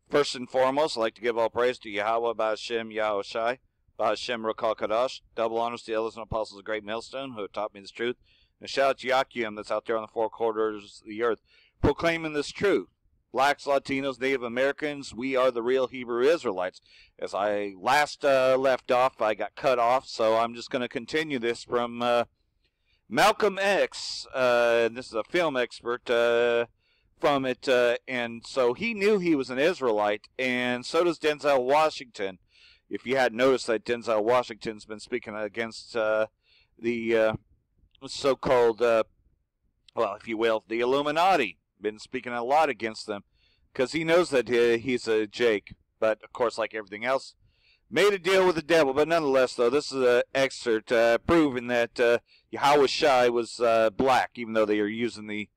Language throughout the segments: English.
First and foremost, I'd like to give all praise to Yahweh, Ba'ashem, Yahushai, Ba'ashem, Rokal Kadash. Double honors to the elders and apostles of Great Millstone who have taught me this truth. And shout out to Yakim that's out there on the four corridors of the earth, proclaiming this truth. Blacks, Latinos, Native Americans, we are the real Hebrew Israelites. As I last left off, I got cut off, so I'm just going to continue this from Malcolm X. This is a film expert from it, and so he knew he was an Israelite, and so does Denzel Washington. If you hadn't noticed that Denzel Washington's been speaking against the so-called, well, if you will, the Illuminati. Been speaking a lot against them because he knows that he's a Jake. But, of course, like everything else, made a deal with the devil. But nonetheless, though, this is an excerpt proving that Yahweh Shai was black, even though they are using the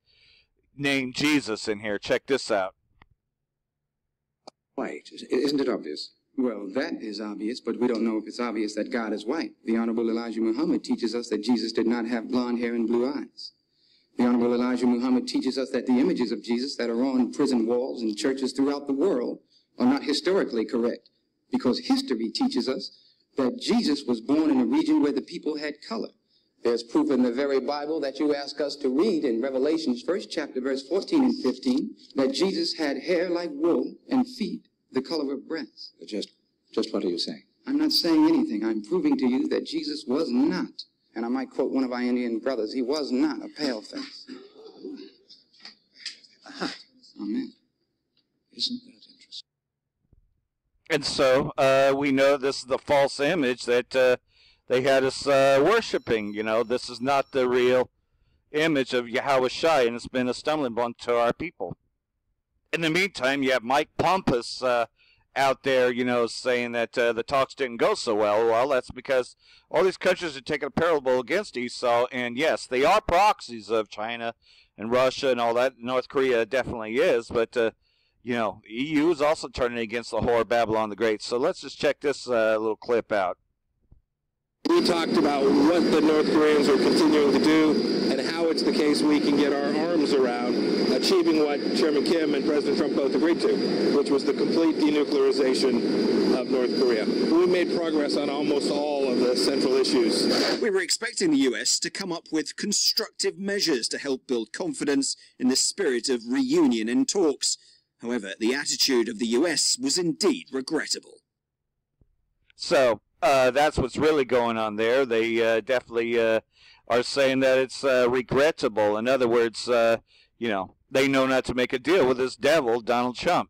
name Jesus in here. Check this out. White. Isn't it obvious? Well, that is obvious, but we don't know if it's obvious that God is white. The Honorable Elijah Muhammad teaches us that Jesus did not have blonde hair and blue eyes. The Honorable Elijah Muhammad teaches us that the images of Jesus that are on prison walls and churches throughout the world are not historically correct, because history teaches us that Jesus was born in a region where the people had color. There's proof in the very Bible that you ask us to read in Revelations 1st chapter, verse 14 and 15, that Jesus had hair like wool and feet the color of brass. Just what are you saying? I'm not saying anything. I'm proving to you that Jesus was not. And I might quote one of our Indian brothers, he was not a paleface. Amen. Isn't that interesting? And so we know this is the false image that they had us worshiping. You know, this is not the real image of Yahweh Shai, and it's been a stumbling block to our people. In the meantime, you have Mike Pompous out there, you know, saying that the talks didn't go so well. Well, that's because all these countries are taking a parable against Esau, and yes, they are proxies of China and Russia and all that. North Korea definitely is, but, you know, the EU is also turning against the whore Babylon the Great. So let's just check this little clip out. We talked about what the North Koreans are continuing to do and how it's the case we can get our arms around achieving what Chairman Kim and President Trump both agreed to, which was the complete denuclearization of North Korea. We made progress on almost all of the central issues. We were expecting the US to come up with constructive measures to help build confidence in the spirit of reunion and talks. However, the attitude of the US was indeed regrettable. So, that's what's really going on there. They definitely are saying that it's regrettable. In other words, you know, they know not to make a deal with this devil, Donald Trump.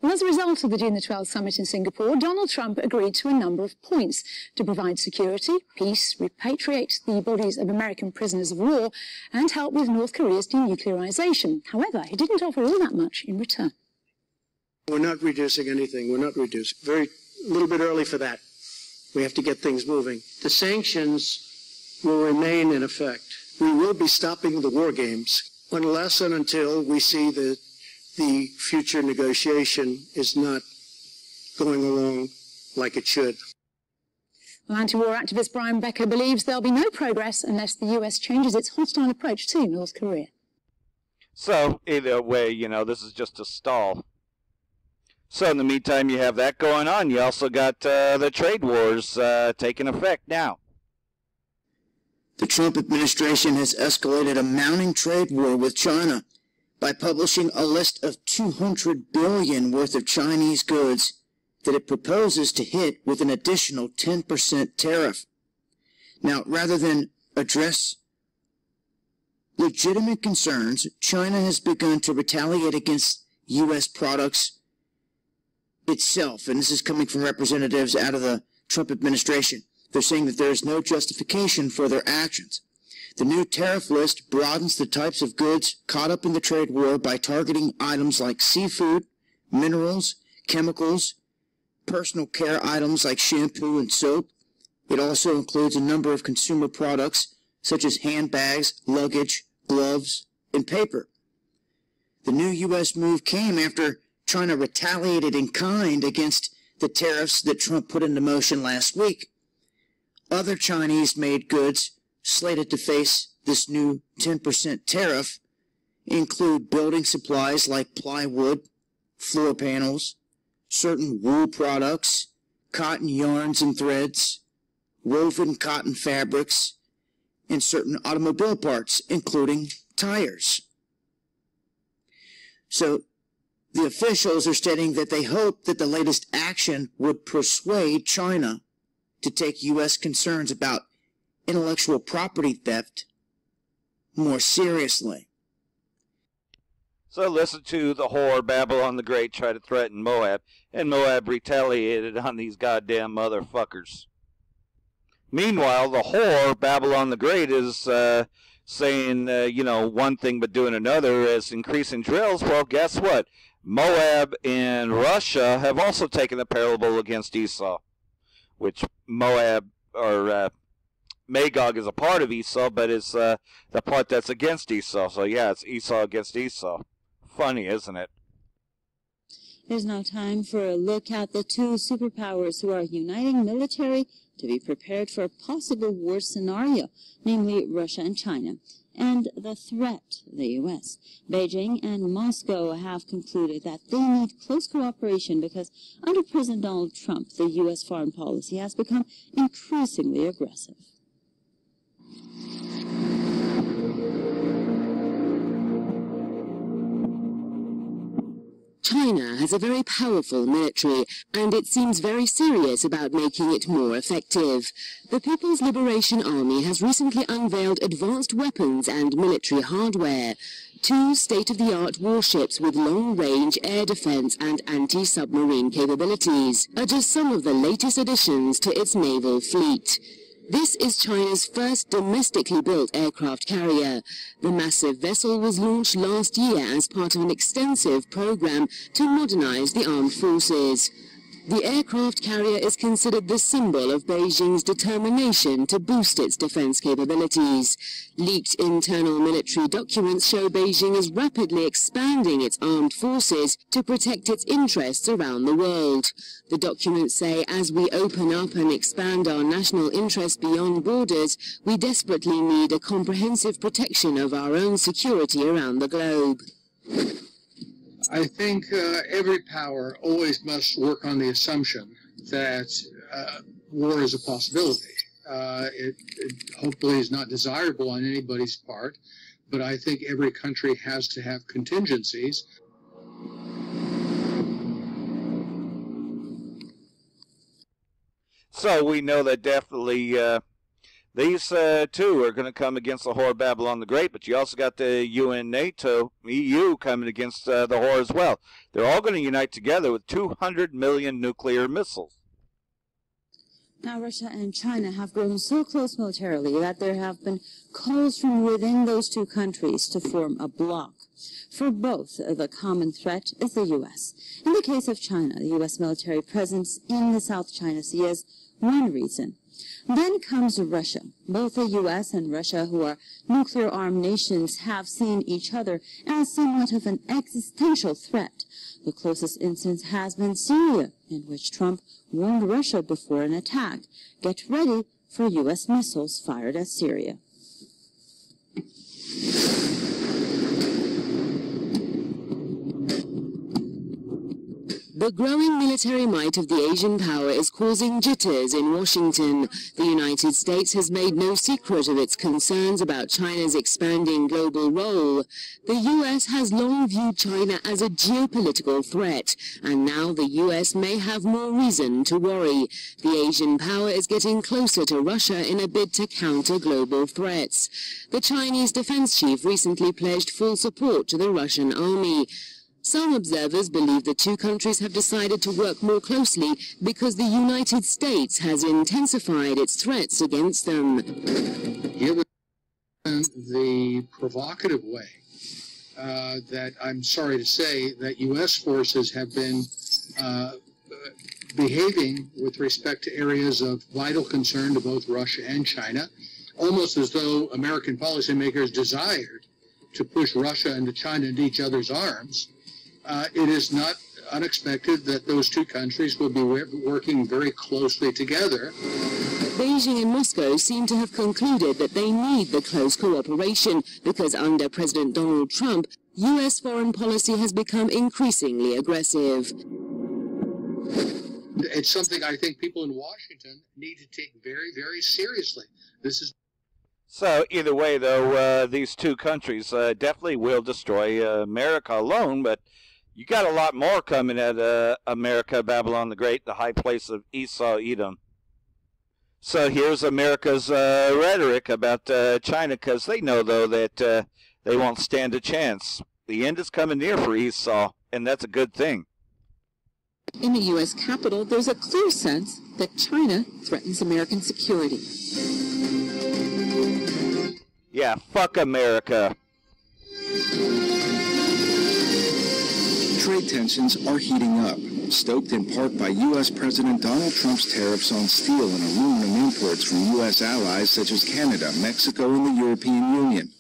Well, as a result of the June the 12th summit in Singapore, Donald Trump agreed to a number of points to provide security, peace, repatriate the bodies of American prisoners of war, and help with North Korea's denuclearization. However, he didn't offer all that much in return. We're not reducing anything. We're not reducing. A little bit early for that. We have to get things moving. The sanctions will remain in effect. We will be stopping the war games unless and until we see that the future negotiation is not going along like it should. Well, anti-war activist Brian Becker believes there'll be no progress unless the US changes its hostile approach to North Korea. So, either way, you know, this is just a stall. So in the meantime, you have that going on. You also got the trade wars taking effect now. The Trump administration has escalated a mounting trade war with China by publishing a list of $200 billion worth of Chinese goods that it proposes to hit with an additional 10% tariff. Now, rather than address legitimate concerns, China has begun to retaliate against U.S. products itself, and this is coming from representatives out of the Trump administration. They're saying that there is no justification for their actions. The new tariff list broadens the types of goods caught up in the trade war by targeting items like seafood, minerals, chemicals, personal care items like shampoo and soap. It also includes a number of consumer products such as handbags, luggage, gloves, and paper. The new U.S. move came after China retaliated in kind against the tariffs that Trump put into motion last week. Other Chinese-made goods slated to face this new 10% tariff include building supplies like plywood, floor panels, certain wool products, cotton yarns and threads, woven cotton fabrics, and certain automobile parts, including tires. So the officials are stating that they hope that the latest action would persuade China to take U.S. concerns about intellectual property theft more seriously. So listen to the whore Babylon the Great try to threaten Moab, and Moab retaliated on these goddamn motherfuckers. Meanwhile, the whore Babylon the Great is saying, one thing but doing another as increasing drills. Well, guess what? Moab and Russia have also taken the parable against Esau, which Moab, or Magog, is a part of Esau, but it's the part that's against Esau. So yeah, it's Esau against Esau. Funny, isn't it? There's now time for a look at the two superpowers who are uniting military to be prepared for a possible war scenario, namely Russia and China, and the threat, the U.S. Beijing and Moscow have concluded that they need close cooperation because under President Donald Trump, the U.S. foreign policy has become increasingly aggressive. China has a very powerful military, and it seems very serious about making it more effective. The People's Liberation Army has recently unveiled advanced weapons and military hardware. 2 state-of-the-art warships with long-range air defense and anti-submarine capabilities are just some of the latest additions to its naval fleet. This is China's first domestically built aircraft carrier. The massive vessel was launched last year as part of an extensive program to modernize the armed forces. The aircraft carrier is considered the symbol of Beijing's determination to boost its defense capabilities. Leaked internal military documents show Beijing is rapidly expanding its armed forces to protect its interests around the world. The documents say, as we open up and expand our national interests beyond borders, we desperately need a comprehensive protection of our own security around the globe. I think every power always must work on the assumption that war is a possibility. It hopefully is not desirable on anybody's part, but I think every country has to have contingencies. So we know that definitely these two are going to come against the whore Babylon the Great, but you also got the UN, NATO, EU coming against the whore as well. They're all going to unite together with 200 million nuclear missiles. Now, Russia and China have grown so close militarily that there have been calls from within those two countries to form a bloc. For both, the common threat is the U.S. In the case of China, the U.S. military presence in the South China Sea is one reason. Then comes Russia. Both the U.S. and Russia, who are nuclear-armed nations, have seen each other as somewhat of an existential threat. The closest instance has been Syria, in which Trump warned Russia before an attack. Get ready for U.S. missiles fired at Syria. The growing military might of the Asian power is causing jitters in Washington. The United States has made no secret of its concerns about China's expanding global role. The U.S. has long viewed China as a geopolitical threat, and now the U.S. may have more reason to worry. The Asian power is getting closer to Russia in a bid to counter global threats. The Chinese defense chief recently pledged full support to the Russian army. Some observers believe the two countries have decided to work more closely because the United States has intensified its threats against them. Given the provocative way that I'm sorry to say that U.S. forces have been behaving with respect to areas of vital concern to both Russia and China, almost as though American policymakers desired to push Russia and China into each other's arms, it is not unexpected that those two countries will be working very closely together. Beijing and Moscow seem to have concluded that they need the close cooperation because under President Donald Trump, U.S. foreign policy has become increasingly aggressive. It's something I think people in Washington need to take very, very seriously. This is. So either way, though, these two countries definitely will destroy America alone, but you got a lot more coming at America, Babylon the Great, the high place of Esau, Edom. So here's America's rhetoric about China, because they know, though, that they won't stand a chance. The end is coming near for Esau, and that's a good thing. In the U.S. Capitol, there's a clear sense that China threatens American security. Yeah, fuck America. Trade tensions are heating up, stoked in part by U.S. President Donald Trump's tariffs on steel and aluminum imports from U.S. allies such as Canada, Mexico, and the European Union.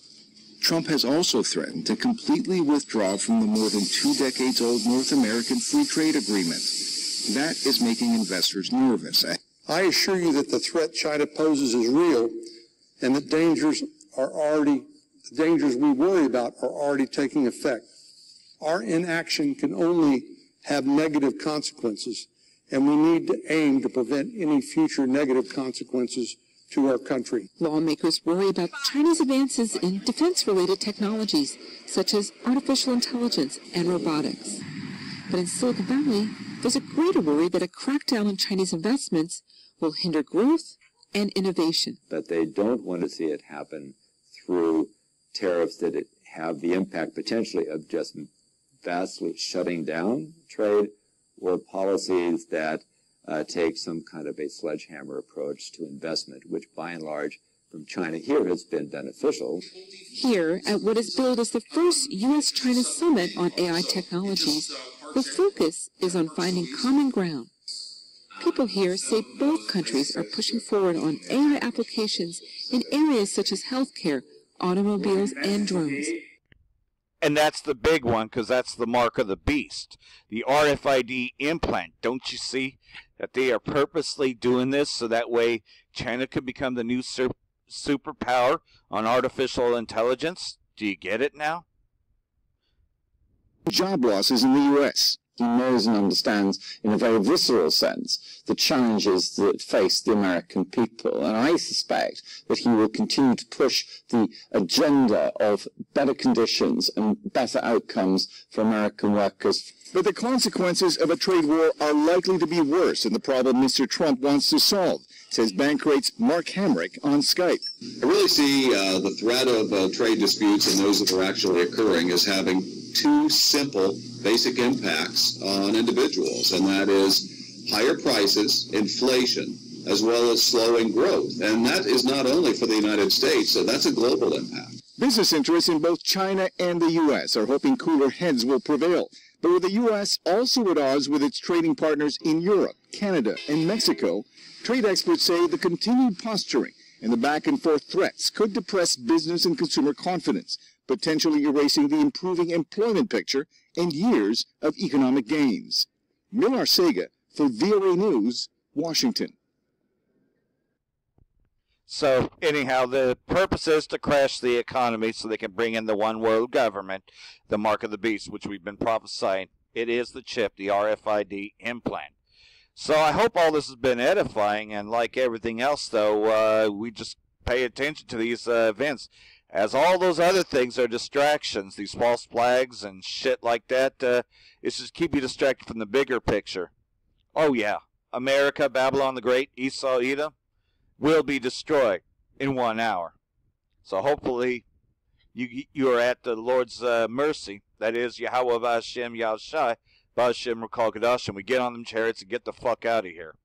Trump has also threatened to completely withdraw from the more than 2 decades-old North American Free Trade Agreement. That is making investors nervous. I assure you that the threat China poses is real, and that the dangers we worry about are already taking effect. Our inaction can only have negative consequences, and we need to aim to prevent any future negative consequences to our country. Lawmakers worry about China's advances in defense-related technologies, such as artificial intelligence and robotics. But in Silicon Valley, there's a greater worry that a crackdown on Chinese investments will hinder growth and innovation. But they don't want to see it happen through tariffs that have the impact potentially of just vastly shutting down trade, or policies that take some kind of a sledgehammer approach to investment, which by and large from China here has been beneficial. Here, at what is billed as the first U.S.-China summit on AI technologies, the focus is on finding common ground. People here say both countries are pushing forward on AI applications in areas such as healthcare, automobiles, and drones. And that's the big one, because that's the mark of the beast. The RFID implant. Don't you see that they are purposely doing this so that way China could become the new superpower on artificial intelligence? Do you get it now? Job losses in the U.S. He knows and understands in a very visceral sense the challenges that face the American people. And I suspect that he will continue to push the agenda of better conditions and better outcomes for American workers. But the consequences of a trade war are likely to be worse than the problem Mr. Trump wants to solve, says Bankrate's Mark Hamrick on Skype. I really see the threat of trade disputes and those that are actually occurring as having two simple basic impacts on individuals, and that is higher prices, inflation, as well as slowing growth. And that is not only for the United States, so that's a global impact. Business interests in both China and the U.S. are hoping cooler heads will prevail. But with the U.S. also at odds with its trading partners in Europe, Canada, and Mexico, trade experts say the continued posturing and the back-and-forth threats could depress business and consumer confidence, potentially erasing the improving employment picture and years of economic gains. Milar Sega for VOA News, Washington. So anyhow, the purpose is to crash the economy so they can bring in the one world government, the mark of the beast, which we've been prophesying. It is the chip, the RFID implant. So I hope all this has been edifying, and like everything else, though, we just pay attention to these events. As all those other things are distractions, these false flags and shit like that, it's just keep you distracted from the bigger picture. Oh yeah, America, Babylon the Great, Esau, Edom, will be destroyed in 1 hour. So hopefully you are at the Lord's mercy. That is Yahweh Ba'Shem Yahushai, Ba'Shem Rakal Kadash, and we get on them chariots and get the fuck out of here.